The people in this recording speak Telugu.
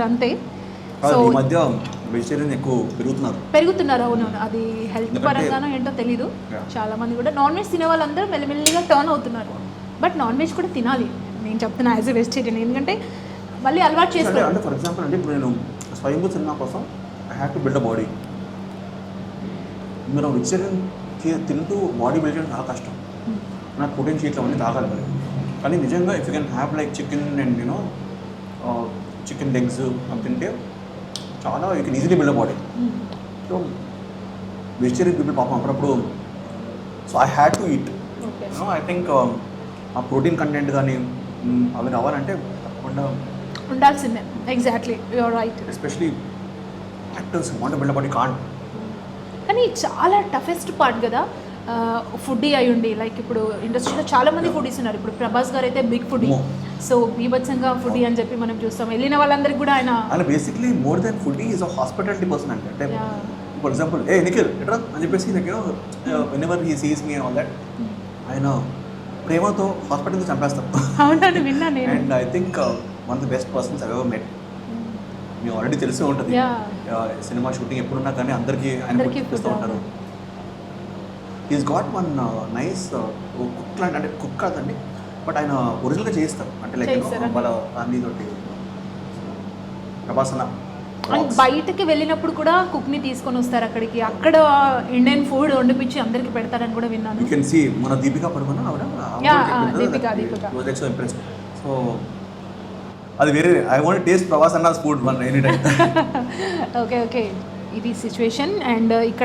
అంతే. సో సో ఈ మధ్య వెజిటేరియన్ ఎక్కువ పెరుగుతున్నారు. అవునవును, అది హెల్త్ ఎందుకంటే- పరంగానో ఏంటో తెలీదు. Yeah. చాలా మంది కూడా నాన్ వెజ్ తినే వాళ్ళందరూ మెల్లిమెల్లిగా టర్న్ అవుతున్నారు. బట్ నాన్ వెజ్ కూడా తినాలి, నేను చెప్తున్నా యాజ్ ఎ వెజిటేరియన్. ఎందుకంటే మళ్ళీ అలవాటు అంటే చేసుకోవాలి. అంటే ఫర్ ఎగ్జాంపుల్ అంటే ఇప్పుడు నేను స్వయంభూ సినిమా కోసం I have to build a body. మీరు వెజిటేరియన్ తింటూ బాడీ బిల్డ్ చేయడం చాలా కష్టం. నాకు ప్రోటీన్ షీట్లు అవన్నీ తాగాలి మరి. కానీ నిజంగా if you can have like chicken and you know chicken legs అవి తింటే చాలా you can easily build a body. So vegetarian people పాపం అప్పుడప్పుడు so I had to eat. Okay, I think ఆ ప్రోటీన్ కంటెంట్ కానీ అవి రావాలంటే తప్పకుండా ఉండాల్సిందే. Exactly, you're right. Especially actors want build body can't. కానీ చాలా టఫెస్ట్ పార్ట్ కదా ఫుడ్డీ అయి ఉండి. లైక్ ఇప్పుడు ఇండస్ట్రీలో చాలా మంది ఫుడీస్ ఉన్నారు. ఇప్పుడు ప్రభాస్ గారు అయితే బిగ్ ఫుడీ. సో బీభత్సంగా ఫుడీ అని చెప్పి మనం చూస్తాం. వెళ్ళిన వాళ్ళందరికీ కూడా ఆయన basically more than foodie is a hospitality person అంటే Yeah. ఫర్ ఎగ్జాంపుల్ ఏ నిఖిల్ ఎట్రా అని చెప్పేసి whenever he sees me all that ఆయన ప్రేమతో హాస్పిటల్తో చంపేస్తారు. అవునని విన్నా నేను. And I think one of the best persons I ever met. మీకు ఆల్రెడీ తెలిసే ఉంటుంది. సినిమా షూటింగ్ ఎప్పుడున్నా కానీ అందరికీ ఆయన అందరికీ చూపిస్తూ food, ఉంటారు. Is got one nice cook లాంటి, అంటే కుక్ కాదండి బట్ ఆయన ఒరిజినల్గా చేయిస్తారు. అంటే లైక్ చేయిస్తారా? వాళ్ళ ఫ్యామిలీ తోటి ప్రభాస్ అన్న అండ్ బయటకి వెళ్ళినప్పుడు కూడా కుక్ని తీసుకొని వస్తారు అక్కడికి. అక్కడ ఇండియన్ ఫుడ్ వండిపించి అందరికి పెడతారని కూడా విన్నాను. యూ కెన్ సీ మన దీపికా పడుకున్న దీపిక. So impress. సో అది వేరే ఐ వాంట్ టేస్ట్ ప్రభాస్ అన్న food one any time. Okay, ఇది సిచ్యువేషన్. అండ్ ఇక్కడ